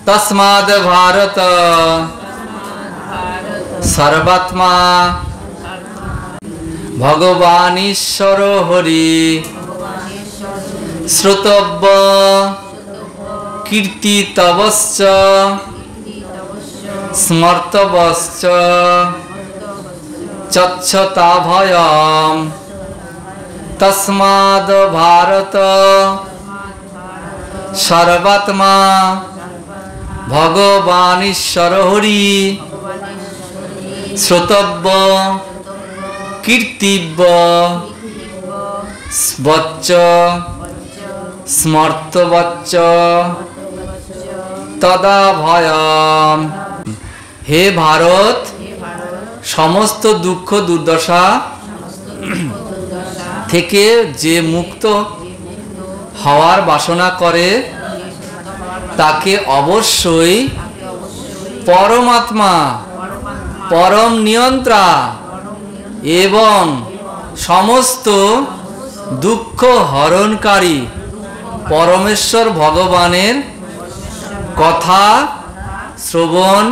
तस्माद् भारत सर्वात्मा भगवान ईश्वर हरि श्रोतव्य कीर्तितवश्च स्मर्तवश्च चक्षताभयम् तस्माद् भारत सर्वात्मा भगवान ईश्वर हरि श्रोतव्य कीर्तिव्य वच्च स्मर्तवच्च तदा भयम्। हे भारत, समस्त दुख दुर्दशा থেকে যে মুক্ত হওয়ার বাসনা করে তাকে অবশ্যই পরমাত্মা পরম নিয়ন্ত্রা এবং সমস্ত দুঃখ হরণকারী পরমেশ্বর ভগবানের কথা শ্রবণ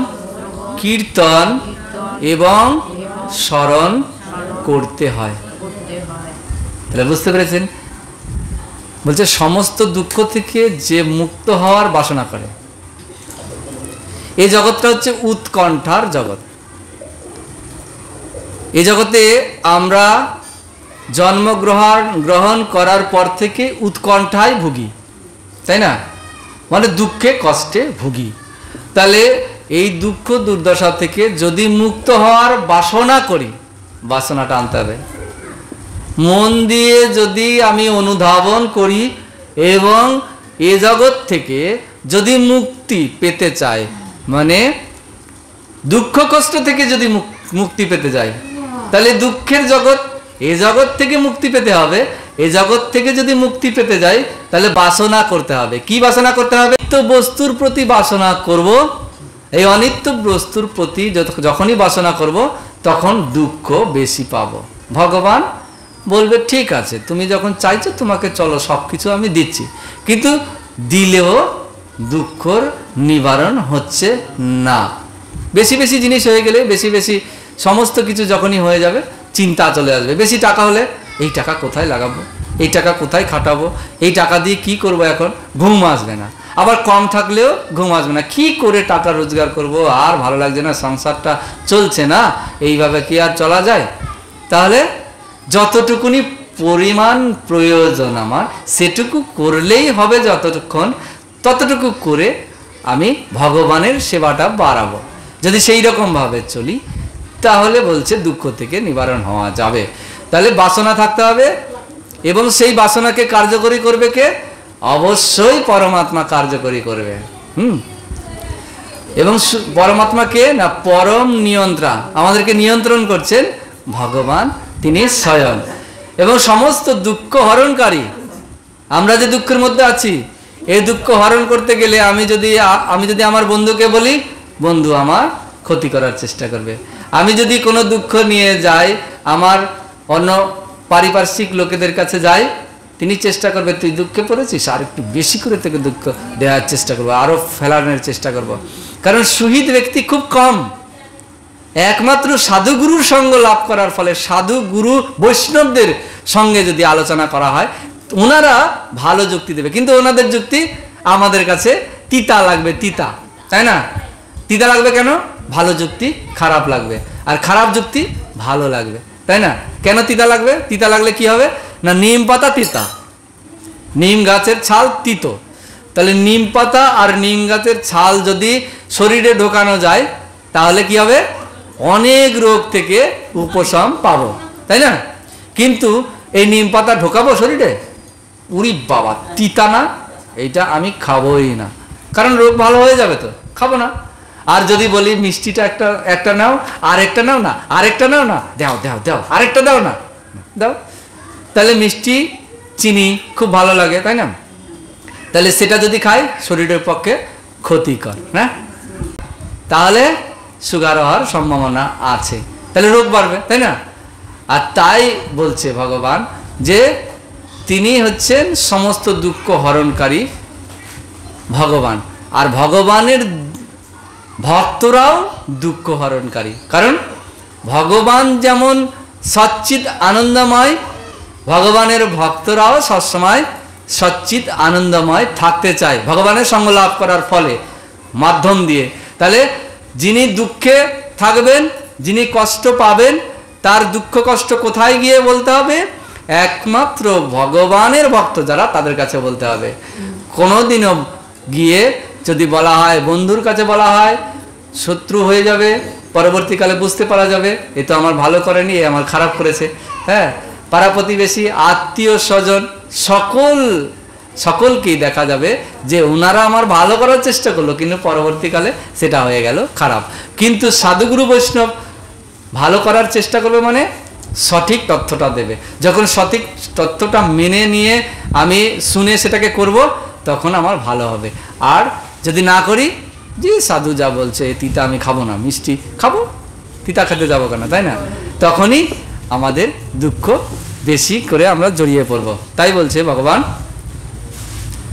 কীর্তন এবং স্মরণ করতে হয়। তাহলে বুঝতে পেরেছেন? বলছে সমস্ত দুঃখ থেকে যে মুক্ত হওয়ার বাসনা করে। এই জগৎটা হচ্ছে উৎকণ্ঠার জগৎ। এই জগতে আমরা জন্মগ্রহণ করার পর থেকে উৎকণ্ঠায় ভুগি, তাই না? মানে দুঃখে কষ্টে ভুগি। তাহলে এই দুঃখ দুর্দশা থেকে যদি মুক্ত হওয়ার বাসনা করি, বাসনাটা আনতে হবে। মন দিয়ে যদি আমি অনুধাবন করি এবং এ জগৎ থেকে যদি মুক্তি পেতে চাই, মানে দুঃখ কষ্ট থেকে যদি মুক্তি পেতে যাই, তাহলে দুঃখের জগৎ এ জগৎ থেকে মুক্তি পেতে হবে। এ জগৎ থেকে যদি মুক্তি পেতে যাই তাহলে বাসনা করতে হবে। কি বাসনা করতে হবে? নিত্য বস্তুর প্রতি বাসনা করব। এই অনিত্য বস্তুর প্রতি যখনই বাসনা করব তখন দুঃখ বেশি পাবো। ভগবান বলবে ঠিক আছে, তুমি যখন চাইছো তোমাকে চলো সব কিছু আমি দিচ্ছি, কিন্তু দিলেও দুঃখর নিবারণ হচ্ছে না। বেশি বেশি জিনিস হয়ে গেলে, বেশি বেশি সমস্ত কিছু যখনই হয়ে যাবে চিন্তা চলে আসবে। বেশি টাকা হলে এই টাকা কোথায় লাগাবো, এই টাকা কোথায় খাটাবো, এই টাকা দিয়ে কি করব, এখন ঘুম আসবে না। আবার কম থাকলেও ঘুম আসবে না, কি করে টাকা রোজগার করব, আর ভালো লাগছে না, সংসারটা চলছে না, এইভাবে কি আর চলা যায়? তাহলে যতটুকুনি পরিমাণ প্রয়োজন আমার সেটুকু করলেই হবে। যতক্ষণ ততটুকু করে আমি ভগবানের সেবাটা বাড়াবো। যদি সেই রকমভাবে চলি তাহলে বলছে দুঃখ থেকে নিবারণ হওয়া যাবে। তাহলে বাসনা থাকতে হবে এবং সেই বাসনাকে কার্যকরী করবে কে? অবশ্যই পরমাত্মা কার্যকরী করবে। এবং পরমাত্মাকে না, পরম নিয়ন্ত্রণ, আমাদেরকে নিয়ন্ত্রণ করছেন ভগবান, তিনি স্বয়ং। এবং সমস্ত দুঃখ হরণকারী, আমরা যে দুঃখের মধ্যে আছি এই দুঃখ হরণ করতে গেলে আমি যদি আমার বন্ধুকে বলি, বন্ধু আমার ক্ষতি করার চেষ্টা করবে। আমি যদি কোনো দুঃখ নিয়ে যাই, আমার অন্য পারিপার্শ্বিক লোকেদের কাছে যাই, তিনি চেষ্টা করবে তুই দুঃখে পড়েছিস, আর একটু বেশি করে তোকে দুঃখ দেওয়ার চেষ্টা করবো, আরো ফেলানোর চেষ্টা করব। কারণ শহীদ ব্যক্তি খুব কম। একমাত্র সাধুগুরুর সঙ্গ লাভ করার ফলে, সাধু গুরু বৈষ্ণবদের সঙ্গে যদি আলোচনা করা হয় ওনারা ভালো যুক্তি দেবে, কিন্তু ওনাদের যুক্তি আমাদের কাছে তিতা লাগবে, তিতা, তাই না? তিতা লাগবে কেন? ভালো যুক্তি খারাপ লাগবে, আর খারাপ যুক্তি ভালো লাগবে, তাই না? কেন তিতা লাগবে? তিতা লাগলে কি হবে না, নিম পাতা তিতা, নিম গাছের ছাল তিতো। তাহলে নিম পাতা আর নিম গাছের ছাল যদি শরীরে ঢোকানো যায় তাহলে কি হবে? অনেক রোগ থেকে উপশম পাবো, তাই না? কিন্তু এই নিম পাতা ঢোকাবো শরীরে, উরি বাবা তিতা না, এইটা আমি খাবোই না, কারণ রোগ ভালো হয়ে যাবে তো, খাবো না। আর যদি বলি মিষ্টিটা একটা নাও, আরেকটা নাও না, আরেকটা নাও না, দাও দাও দাও, আরেকটা দাও না, দাও, তাহলে মিষ্টি চিনি খুব ভালো লাগে, তাই না? তাহলে সেটা যদি খাই শরীরের পক্ষে ক্ষতিকর, না? তাহলে সুগার হওয়ার সম্ভাবনা আছে, তাহলে রোগ বাড়বে, তাই না? আর তাই বলছে ভগবান যে তিনি হচ্ছেন সমস্ত দুঃখ হরণকারী ভগবান, আর ভগবানের ভক্তরাও দুঃখ হরণকারী। কারণ ভগবান যেমন সচ্চিৎ আনন্দময়, ভগবানের ভক্তরাও সবসময় সচ্চিৎ আনন্দময় থাকতে চায় ভগবানের সঙ্গ লাভ করার ফলে মাধ্যম দিয়ে। তাহলে যিনি দুঃখে থাকবেন, যিনি কষ্ট পাবেন, তার দুঃখ কষ্ট কোথায় গিয়ে বলতে হবে? একমাত্র ভগবানের ভক্ত যারা তাদের কাছে বলতে হবে। কোনোদিনও গিয়ে যদি বলা হয়, বন্ধুর কাছে বলা হয়, শত্রু হয়ে যাবে, পরবর্তীকালে বুঝতে পারা যাবে এ তো আমার ভালো করেনি, এ আমার খারাপ করেছে। হ্যাঁ, পাড়া প্রতিবেশী, আত্মীয় স্বজন সকলকেই দেখা যাবে যে ওনারা আমার ভালো করার চেষ্টা করলো, কিন্তু পরবর্তীকালে সেটা হয়ে গেল খারাপ। কিন্তু সাধুগুরু বৈষ্ণব ভালো করার চেষ্টা করবে, মানে সঠিক তথ্যটা দেবে। যখন সঠিক তথ্যটা মেনে নিয়ে আমি শুনে সেটাকে করব, তখন আমার ভালো হবে। আর যদি না করি, যে সাধু যা বলছে তিতা আমি খাবো না, মিষ্টি খাবো, তিতা খেতে যাবো কেন, তাই না? তখনই আমাদের দুঃখ বেশি করে আমরা জড়িয়ে পড়ব। তাই বলছে ভগবান,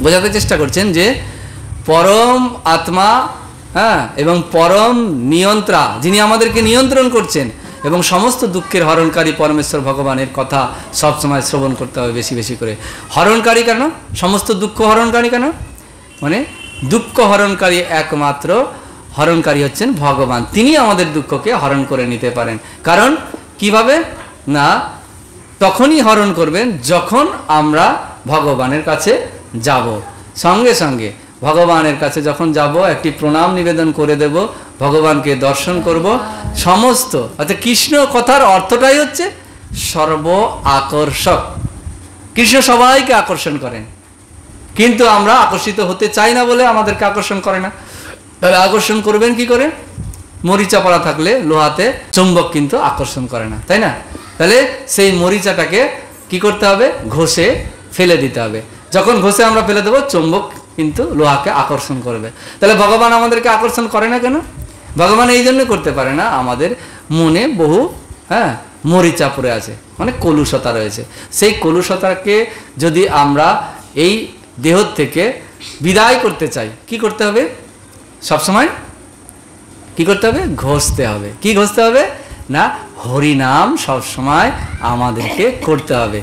বোঝাতে চেষ্টা করছেন যে পরম আত্মা, হ্যাঁ, এবং পরম নিয়ন্ত্রা, যিনি আমাদেরকে নিয়ন্ত্রণ করছেন, এবং সমস্ত দুঃখের হরণকারী পরমেশ্বর ভগবানের কথা সবসময় শ্রবণ করতে হবে বেশি বেশি করে। হরণকারী কেন? সমস্ত দুঃখ হরণকারী কেন? মানে দুঃখ হরণকারী একমাত্র হরণকারী হচ্ছেন ভগবান। তিনি আমাদের দুঃখকে হরণ করে নিতে পারেন। কারণ কিভাবে? না, তখনই হরণ করবেন যখন আমরা ভগবানের কাছে যাব। সঙ্গে সঙ্গে ভগবানের কাছে যখন যাব, একটি প্রণাম নিবেদন করে দেব, ভগবানকে দর্শন করব। সমস্ত অর্থাৎ কৃষ্ণ কথার অর্থটাই হচ্ছে সর্ব আকর্ষক। কৃষ্ণ সবাইকে আকর্ষণ করেন, কিন্তু আমরা আকর্ষিত হতে চাই না বলে আমাদেরকে আকর্ষণ করে না। তাহলে আকর্ষণ করবেন কি করে? মরিচা পড়া থাকলে লোহাতে চুম্বক কিন্তু আকর্ষণ করে না, তাই না? তাহলে সেই মরিচাটাকে কি করতে হবে? ঘষে ফেলে দিতে হবে। যখন ঘষে আমরা ফেলে দেবো, চুম্বক কিন্তু লোহাকে আকর্ষণ করবে। তাহলে ভগবান আমাদেরকে আকর্ষণ করে না কেন? ভগবান এই জন্য করতে পারে না, আমাদের মনে বহু মরিচা পড়ে আছে, মানে কলুষতা রয়েছে। সেই কলুষতাকে যদি আমরা এই দেহ থেকে বিদায় করতে চাই, কি করতে হবে? সবসময় কি করতে হবে? ঘষতে হবে। কি ঘষতে হবে? না, হরিনাম সবসময় আমাদেরকে করতে হবে।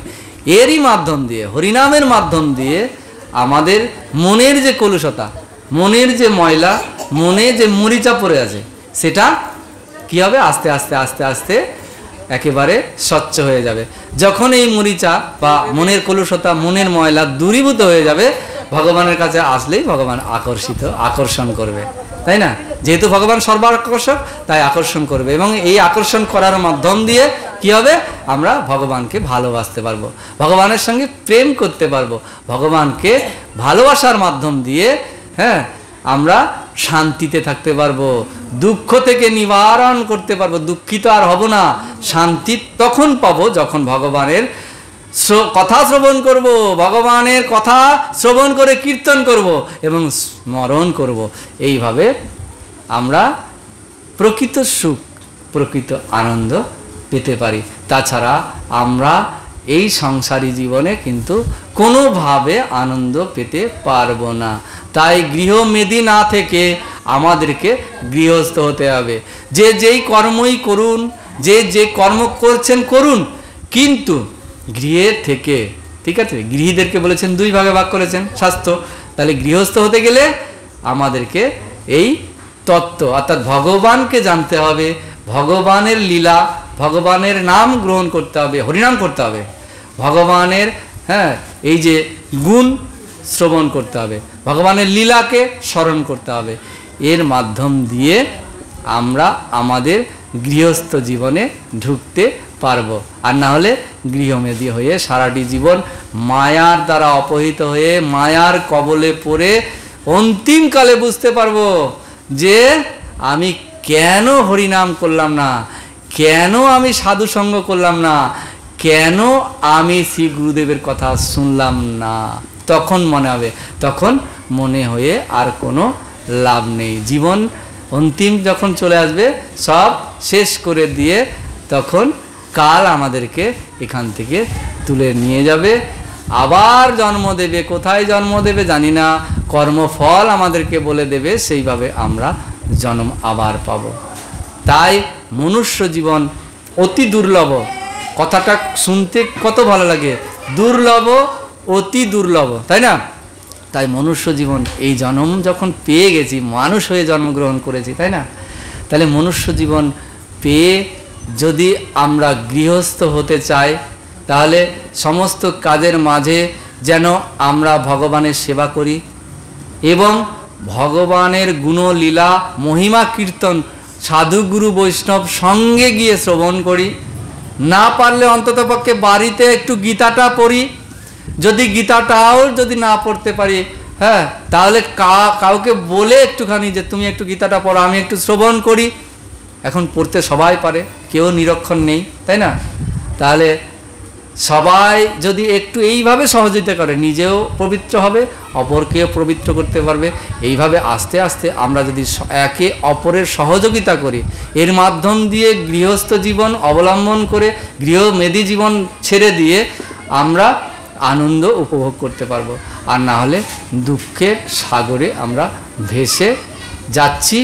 এরই মাধ্যম দিয়ে, হরিনামের মাধ্যম দিয়ে আমাদের মনের যে কলুষতা, মনের যে ময়লা, মনে যে মরিচা পড়ে আছে, সেটা কি হবে? আস্তে আস্তে আস্তে আস্তে একেবারে স্বচ্ছ হয়ে যাবে। যখন এই মরিচা বা মনের কলুষতা, মনের ময়লা দূরীভূত হয়ে যাবে, ভগবানের কাছে আসলেই ভগবান আকর্ষণ করবে, তাই না? যেহেতু ভগবান সর্বাকর্ষক, তাই আকর্ষণ করবে। এবং এই আকর্ষণ করার মাধ্যম দিয়ে কি হবে? আমরা ভগবানকে ভালোবাসতে পারবো, ভগবানের সঙ্গে প্রেম করতে পারবো। ভগবানকে ভালোবাসার মাধ্যম দিয়ে আমরা শান্তিতে থাকতে পারবো, দুঃখ থেকে নিবারণ করতে পারবো, দুঃখিত আর হব না। শান্তি তখন পাবো যখন ভগবানের কথা শ্রবণ করব, ভগবানের কথা শ্রবণ করে কীর্তন করব এবং স্মরণ করব। এইভাবে আমরা প্রকৃত সুখ, প্রকৃত আনন্দ পেতে পারি। তাছাড়া আমরা এই সংসারী জীবনে কিন্তু কোনোভাবে আনন্দ পেতে পারবো না। তাই গৃহমেদী না থেকে আমাদেরকে গৃহস্থ হতে হবে। যে যেই কর্মই করুন, যে যে কর্ম করছেন করুন, কিন্তু গৃহে থেকে, ঠিক আছে? গৃহীদেরকে বলেছেন দুই ভাগে ভাগ করেছেন শাস্ত্র। তাহলে গৃহস্থ হতে গেলে আমাদেরকে এই তত্ত্ব অর্থাৎ ভগবানকে জানতে হবে, ভগবানের লীলা, ভগবানের নাম গ্রহণ করতে হবে, হরিনাম করতে হবে, ভগবানের এই যে গুণ শ্রবণ করতে হবে, ভগবানের লীলাকে স্মরণ করতে হবে। এর মাধ্যম দিয়ে আমরা আমাদের গৃহস্থ জীবনে ঢুকতে পারবো। আর না হলে গৃহমেদী হয়ে সারাটি জীবন মায়ার দ্বারা অপহৃত হয়ে মায়ার কবলে পড়ে অন্তিমকালে বুঝতে পারবো যে আমি কেন হরিনাম করলাম না, কেন আমি সাধু সঙ্গ করলাম না, কেন আমি শ্রী গুরুদেবের কথা শুনলাম না। তখন মনে হবে, তখন মনে হয়ে আর কোনো লাভ নেই। জীবন অন্তিম যখন চলে আসবে, সব শেষ করে দিয়ে তখন কাল আমাদেরকে এখান থেকে তুলে নিয়ে যাবে, আবার জন্ম দেবে। কোথায় জন্ম দেবে জানি না, কর্মফল আমাদেরকে বলে দেবে, সেইভাবে আমরা জন্ম আবার পাব। তাই মনুষ্য জীবন অতি দুর্লভ। কথাটা শুনতে কত ভালো লাগে, দুর্লভ, অতি দুর্লভ, তাই না? তাই মনুষ্য জীবন, এই জন্ম যখন পেয়ে গেছি, মানুষ হয়ে জন্মগ্রহণ করেছি, তাই না? তাহলে মনুষ্য জীবন পেয়ে যদি আমরা গৃহস্থ হতে চাই, তাহলে সমস্ত কাজের মাঝে যেন আমরা ভগবানের সেবা করি এবং ভগবানের গুণলীলা মহিমা কীর্তন সাধু গুরু বৈষ্ণব সঙ্গে গিয়ে শ্রবণ করি। না পারলে অন্ততপক্ষে বাড়িতে একটু গীতাটা পড়ি। যদি গীতাটাও যদি না পড়তে পারি, হ্যাঁ, তাহলে কাউকে বলে একটুখানি যে তুমি একটু গীতাটা পড়ো, আমি একটু শ্রবণ করি। এখন পড়তে সবাই পারে, কেউ নিরক্ষর নেই, তাই না? তাহলে সবাই যদি একটু এইভাবে সহযোগিতা করে, নিজেও পবিত্র হবে, অপরকেও পবিত্র করতে পারবে। এইভাবে আস্তে আস্তে আমরা যদি একে অপরের সহযোগিতা করি, এর মাধ্যম দিয়ে গৃহস্থ জীবন অবলম্বন করে গৃহমেধি জীবন ছেড়ে দিয়ে আমরা আনন্দ উপভোগ করতে পারবো। আর না হলে দুঃখের সাগরে আমরা ভেসে যাচ্ছি,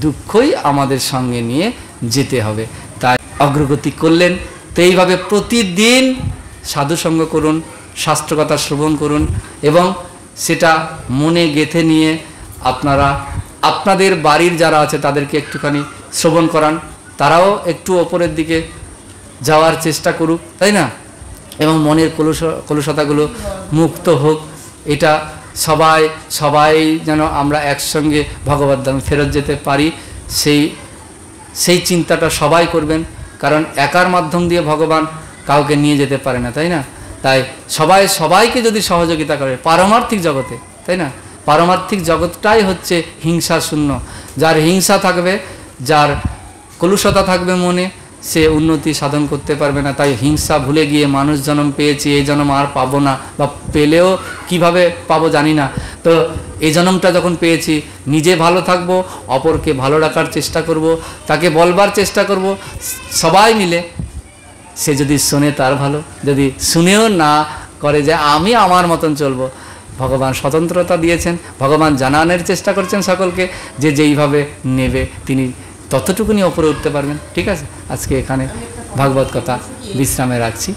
দুঃখই আমাদের সঙ্গে নিয়ে যেতে হবে। তাই অগ্রগতি করলেন। তো এইভাবে প্রতিদিন সাধুসঙ্গ করুন, শাস্ত্রকথা শ্রবণ করুন এবং সেটা মনে গেঁথে নিয়ে আপনারা আপনাদের বাড়ির যারা আছে তাদেরকে একটুখানি শ্রবণ করান, তারাও একটু ওপরের দিকে যাওয়ার চেষ্টা করুক, তাই না? এবং মনের কলুষতাগুলো মুক্ত হোক। এটা সবাই যেন আমরা একসঙ্গে ভগবত ধামে ফেরত যেতে পারি, সেই চিন্তাটা সবাই করবেন। কারণ একার মাধ্যম দিয়ে ভগবান কাউকে নিয়ে যেতে পারে না, তাই না? তাই সবাইকে যদি সহযোগিতা করে পারমার্থিক জগতে, তাই না? পারমার্থিক জগৎটাই হচ্ছে হিংসা শূন্য। যার হিংসা থাকবে, যার কলুষতা থাকবে মনে, সে উন্নতি সাধন করতে পারবে না। তাই হিংসা ভুলে গিয়ে মানুষ জন্ম পেয়েছি, এই জন্ম আর পাবো না, বা পেলেও কিভাবে পাবো জানি না। তো এই জন্মটা যখন পেয়েছি, নিজে ভালো থাকবো, অপরকে ভালো রাখার চেষ্টা করব, তাকে বলবার চেষ্টা করব, সবাই মিলে। সে যদি শোনে তার ভালো, যদি শুনেও না করে যে আমি আমার মতন চলবো, ভগবান স্বতন্ত্রতা দিয়েছেন, ভগবান জানানোর চেষ্টা করছেন সকলকে যে যেইভাবে নেবে তিনি ততটুকুনি ওপরে উঠতে পারবেন। ঠিক আছে, আজকে এখানে ভাগবত কথা বিশ্রামে রাখছি।